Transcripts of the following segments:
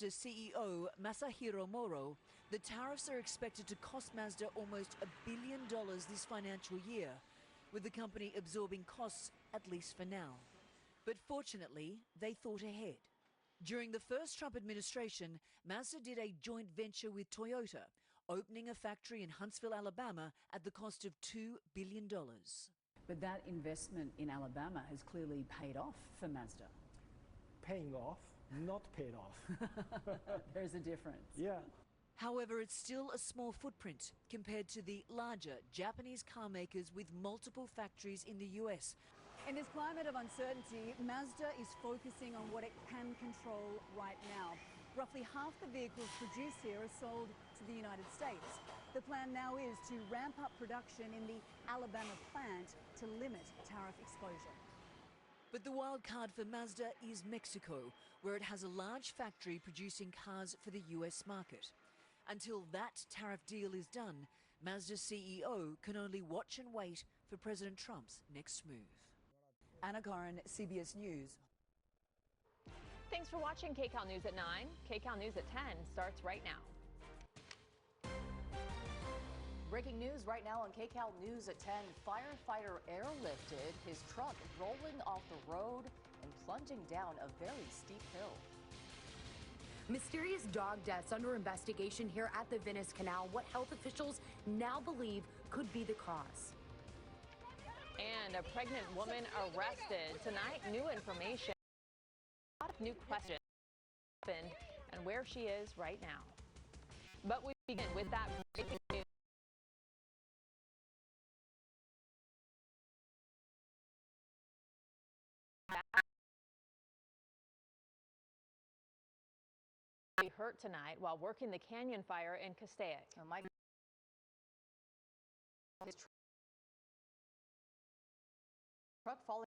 CEO Masahiro Moro, the tariffs are expected to cost Mazda almost $1 billion this financial year, with the company absorbing costs at least for now. But fortunately, they thought ahead. During the first Trump administration, Mazda did a joint venture with Toyota, opening a factory in Huntsville, Alabama at the cost of $2 billion. But that investment in Alabama has clearly paid off for Mazda. Paying off, not paid off. There's a difference. Yeah. However, it's still a small footprint compared to the larger Japanese car makers with multiple factories in the US. In this climate of uncertainty, Mazda is focusing on what it can control right now. Roughly half the vehicles produced here are sold to the United States. The plan now is to ramp up production in the Alabama plant to limit tariff exposure. But the wild card for Mazda is Mexico, where it has a large factory producing cars for the US market. Until that tariff deal is done, Mazda's CEO can only watch and wait for President Trump's next move. Anna Corin, CBS News. Thanks for watching Kcal News at 9. Kcal News at 10 starts right now. Breaking news right now on Kcal News at 10. Firefighter airlifted, his truck rolling off the road and plunging down a very steep hill. Mysterious dog deaths under investigation here at the Venice Canal. What health officials now believe could be the cause. And a pregnant woman arrested. Tonight, new information. A lot of new questions happened and where she is right now. But we begin with that breaking news. Hurt tonight while working the canyon fire in Castaic. His truck falling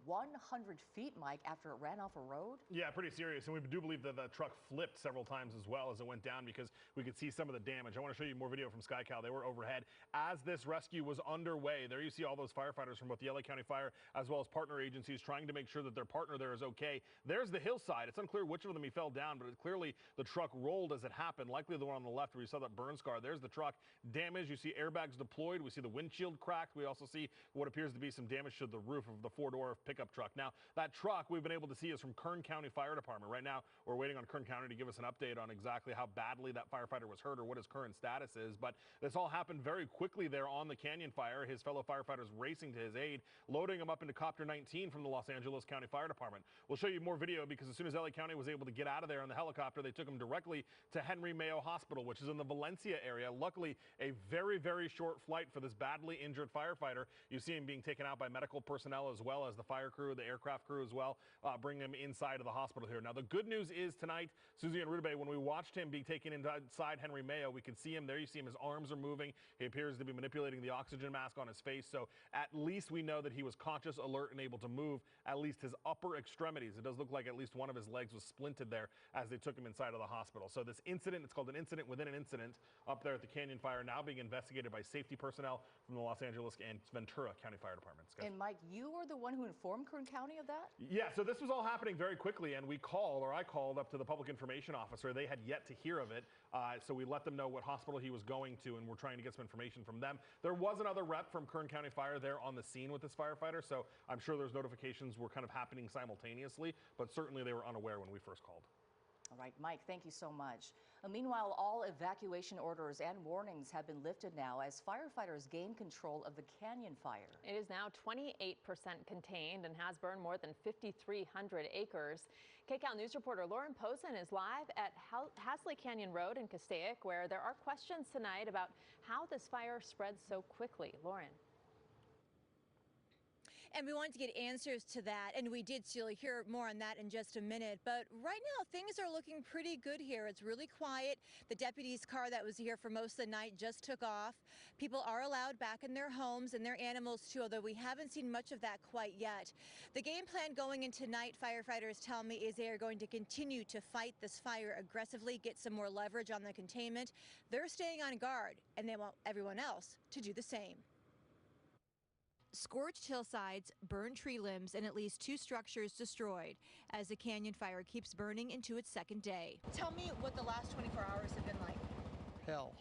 100 feet, Mike, after it ran off a road? Yeah, pretty serious. And we do believe that the truck flipped several times as well as it went down because we could see some of the damage. I want to show you more video from Kcal. They were overhead as this rescue was underway. There you see all those firefighters from both the LA County Fire as well as partner agencies trying to make sure that their partner there is okay. There's the hillside. It's unclear which of them he fell down, but clearly the truck rolled as it happened, likely the one on the left where you saw that burn scar. There's the truck damaged. You see airbags deployed. We see the windshield cracked. We also see what appears to be some damage to the roof of the four-door pickup truck. Now, that truck we've been able to see is from Kern County Fire Department. Right now, we're waiting on Kern County to give us an update on exactly how badly that firefighter was hurt or what his current status is. But this all happened very quickly there on the canyon fire. His fellow firefighters racing to his aid, loading him up into Copter 19 from the Los Angeles County Fire Department. We'll show you more video because as soon as LA County was able to get out of there in the helicopter, they took him directly to Henry Mayo Hospital, which is in the Valencia area. Luckily, a very, very short flight for this badly injured firefighter. You see him being taken out by medical personnel as well as the fire crew, the aircraft crew as well, bring him inside of the hospital here. Now, the good news is tonight, Susie and Rudabeh, when we watched him be taken inside Henry Mayo, we could see him there. You see him, his arms are moving. He appears to be manipulating the oxygen mask on his face. So at least we know that he was conscious, alert, and able to move at least his upper extremities. It does look like at least one of his legs was splinted there as they took him inside of the hospital. So this incident, it's called an incident within an incident up there at the Canyon Fire, now being investigated by safety personnel from the Los Angeles and Ventura County Fire Departments. And Mike, you were the one who informed Kern County of that? Yeah, so this was all happening very quickly, and I called up to the public information officer. They had yet to hear of it, so we let them know what hospital he was going to, and we're trying to get some information from them. There was another rep from Kern County Fire there on the scene with this firefighter, so I'm sure those notifications were kind of happening simultaneously, but certainly they were unaware when we first called. All right, Mike, thank you so much. Meanwhile, all evacuation orders and warnings have been lifted now as firefighters gain control of the canyon fire. It is now 28% contained and has burned more than 5,300 acres. Kcal News reporter Lauren Posen is live at Hasley Canyon Road in Castaic, where there are questions tonight about how this fire spread so quickly. Lauren. And we wanted to get answers to that, and we did, so you'll hear more on that in just a minute. But right now, things are looking pretty good here. It's really quiet. The deputy's car that was here for most of the night just took off. People are allowed back in their homes and their animals, too, although we haven't seen much of that quite yet. The game plan going into tonight, firefighters tell me, is they are going to continue to fight this fire aggressively, get some more leverage on the containment. They're staying on guard, and they want everyone else to do the same. Scorched hillsides, burned tree limbs, and at least 2 structures destroyed as the canyon fire keeps burning into its 2nd day. Tell me what the last 24 hours have been like. Hell.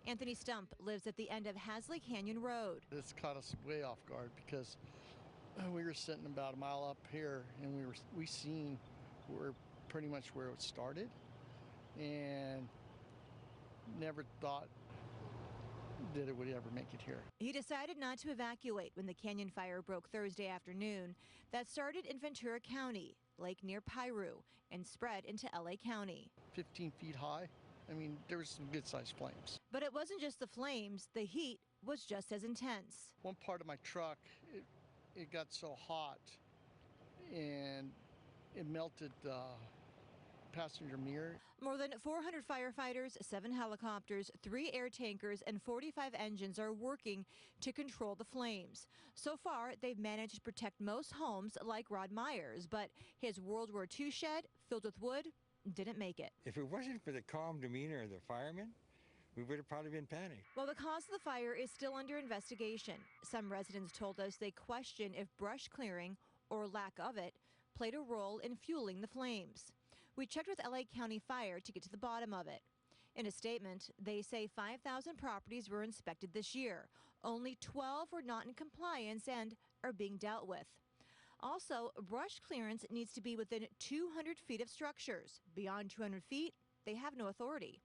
Anthony Stump lives at the end of Hasley Canyon Road. This caught us way off guard because we were sitting about a mile up here and we seen pretty much where it started and never thought that it would ever make it here. He decided not to evacuate when the canyon fire broke Thursday afternoon. That started in Ventura County, lake near Piru, and spread into LA County. 15 feet high. I mean, there was some good-sized flames. But it wasn't just the flames. The heat was just as intense. One part of my truck, it got so hot and it melted the passenger mirror. More than 400 firefighters, 7 helicopters, 3 air tankers, and 45 engines are working to control the flames. So far, they've managed to protect most homes like Rod Myers, but his World War II shed filled with wood didn't make it. If it wasn't for the calm demeanor of the firemen, we would have probably been panicked. While the cause of the fire is still under investigation, some residents told us they question if brush clearing, or lack of it, played a role in fueling the flames. We checked with LA County Fire to get to the bottom of it. In a statement, they say 5,000 properties were inspected this year. Only 12 were not in compliance and are being dealt with. Also, brush clearance needs to be within 200 feet of structures. Beyond 200 feet, they have no authority.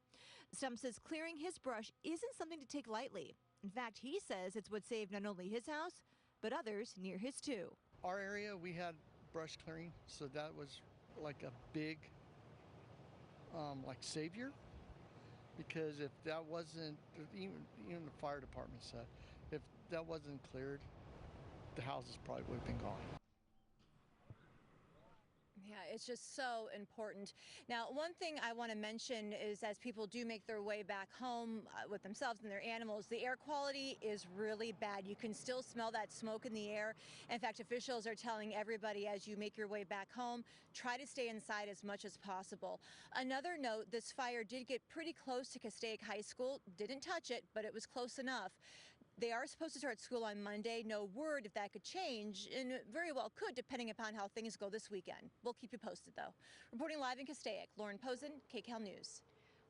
Stump says clearing his brush isn't something to take lightly. In fact, he says it's what saved not only his house, but others near his too. Our area, we had brush clearing, so that was like a big, savior. Because if that wasn't, even the fire department said, if that wasn't cleared, the houses probably would have been gone. Yeah, it's just so important. Now, one thing I want to mention is as people do make their way back home with themselves and their animals, the air quality is really bad. You can still smell that smoke in the air. In fact, officials are telling everybody as you make your way back home, try to stay inside as much as possible. Another note, this fire did get pretty close to Castaic High School. Didn't touch it, but it was close enough. They are supposed to start school on Monday. No word if that could change, and very well could, depending upon how things go this weekend. We'll keep you posted, though. Reporting live in Castaic, Lauren Posen, Kcal News.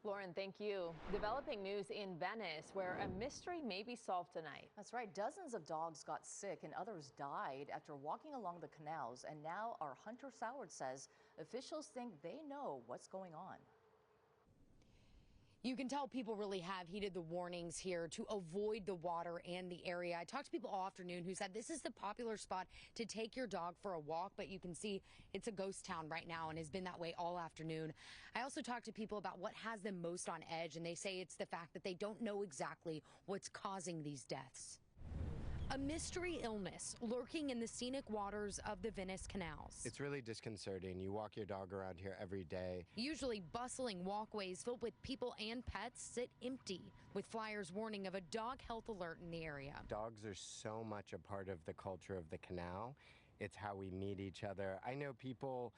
Lauren, thank you. Developing news in Venice, where a mystery may be solved tonight. That's right. Dozens of dogs got sick and others died after walking along the canals. And now our Hunter Soward says officials think they know what's going on. You can tell people really have heeded the warnings here to avoid the water and the area. I talked to people all afternoon who said this is the popular spot to take your dog for a walk, but you can see it's a ghost town right now and has been that way all afternoon. I also talked to people about what has them most on edge, and they say it's the fact that they don't know exactly what's causing these deaths. A mystery illness lurking in the scenic waters of the Venice canals. It's really disconcerting. You walk your dog around here every day. Usually bustling walkways filled with people and pets sit empty, with flyers warning of a dog health alert in the area. Dogs are so much a part of the culture of the canal. It's how we meet each other. I know people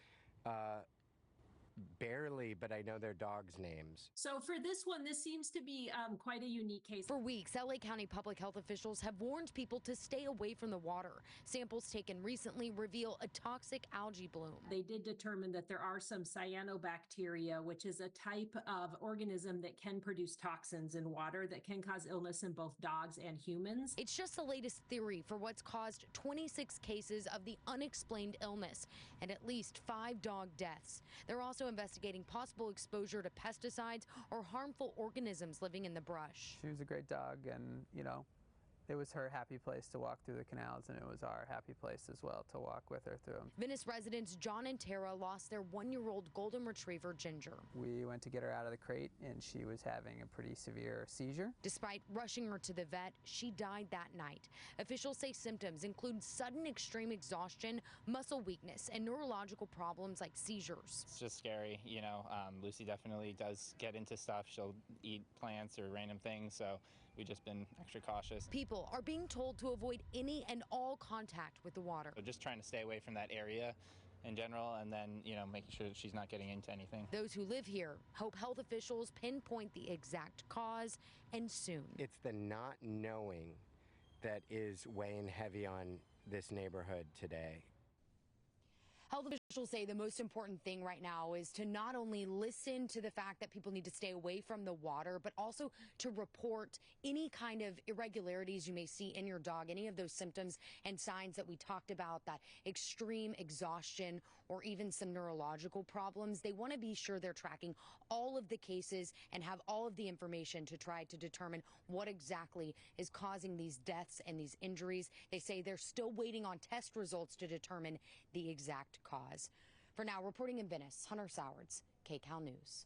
barely, but I know their dogs' names. So for this one, this seems to be quite a unique case. For weeks, LA County public health officials have warned people to stay away from the water. Samples taken recently reveal a toxic algae bloom. They did determine that there are some cyanobacteria, which is a type of organism that can produce toxins in water that can cause illness in both dogs and humans. It's just the latest theory for what's caused 26 cases of the unexplained illness and at least 5 dog deaths. They're also investigating possible exposure to pesticides or harmful organisms living in the brush. She was a great dog, and it was her happy place to walk through the canals, and it was our happy place as well to walk with her through them. Venice residents John and Tara lost their 1-year-old golden retriever, Ginger. We went to get her out of the crate, and she was having a pretty severe seizure. Despite rushing her to the vet, she died that night. Officials say symptoms include sudden extreme exhaustion, muscle weakness, and neurological problems like seizures. It's just scary, Lucy definitely does get into stuff. She'll eat plants or random things, so we've just been extra cautious. People are being told to avoid any and all contact with the water. So just trying to stay away from that area in general, and then, making sure that she's not getting into anything. Those who live here hope health officials pinpoint the exact cause, and soon. It's the not knowing that is weighing heavy on this neighborhood today. Health officials say the most important thing right now is to not only listen to the fact that people need to stay away from the water, but also to report any kind of irregularities you may see in your dog, any of those symptoms and signs that we talked about, that extreme exhaustion or even some neurological problems. They want to be sure they're tracking all of the cases and have all of the information to try to determine what exactly is causing these deaths and these injuries. They say they're still waiting on test results to determine the exact cause. For now, reporting in Venice, Hunter Sowards, Kcal News.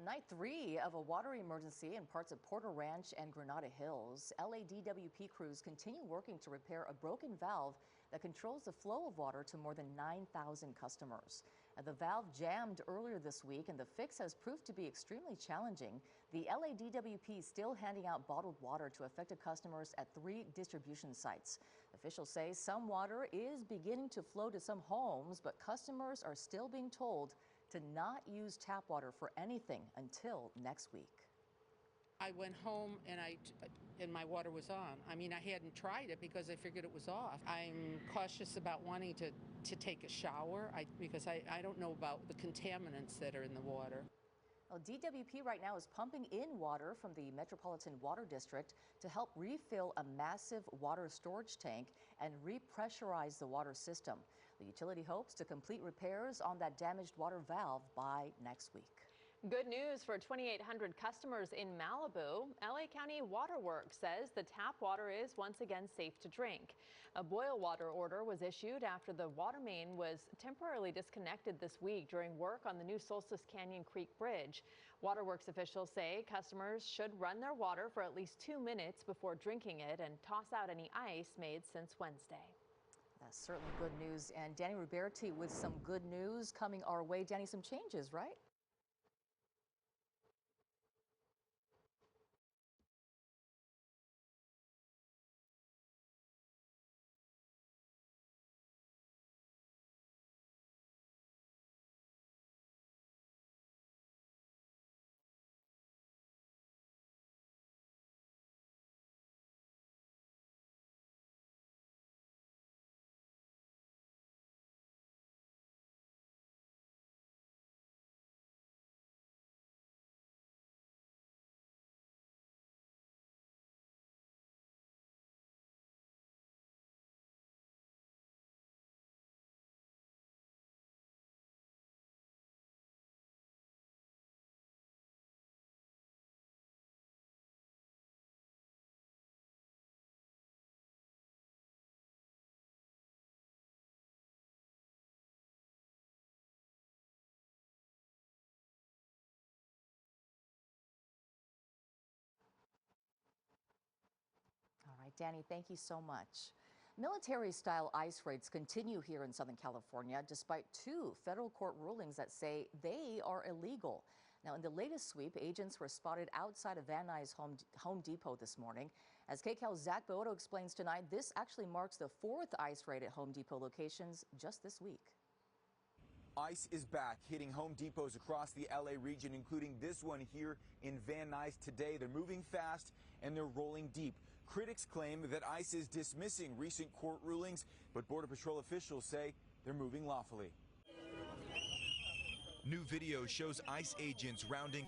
Night 3 of a water emergency in parts of Porter Ranch and Granada Hills. LADWP crews continue working to repair a broken valve that controls the flow of water to more than 9,000 customers. The valve jammed earlier this week, and the fix has proved to be extremely challenging. The LADWP is still handing out bottled water to affected customers at 3 distribution sites. Officials say some water is beginning to flow to some homes, but customers are still being told to not use tap water for anything until next week. I went home and my water was on. I mean, I hadn't tried it because I figured it was off. I'm cautious about wanting to take a shower because I don't know about the contaminants that are in the water. Well, DWP right now is pumping in water from the Metropolitan Water District to help refill a massive water storage tank and repressurize the water system. The utility hopes to complete repairs on that damaged water valve by next week. Good news for 2,800 customers in Malibu. LA County Water Works says the tap water is once again safe to drink. A boil water order was issued after the water main was temporarily disconnected this week during work on the new Solstice Canyon Creek Bridge. Waterworks officials say customers should run their water for at least 2 minutes before drinking it and toss out any ice made since Wednesday. That's certainly good news. And Danny Ruberti with some good news coming our way. Danny, some changes, right? All right, Danny, thank you so much. Military-style ice raids continue here in Southern California, despite 2 federal court rulings that say they are illegal. Now, in the latest sweep, agents were spotted outside of Van Nuys Home Depot this morning. As Kcal's Zach Boto explains tonight, this actually marks the 4th ice raid at Home Depot locations just this week. Ice is back, hitting Home Depots across the LA region, including this one here in Van Nuys today. They're moving fast and they're rolling deep. Critics claim that ICE is dismissing recent court rulings, but Border Patrol officials say they're moving lawfully. New video shows ICE agents rounding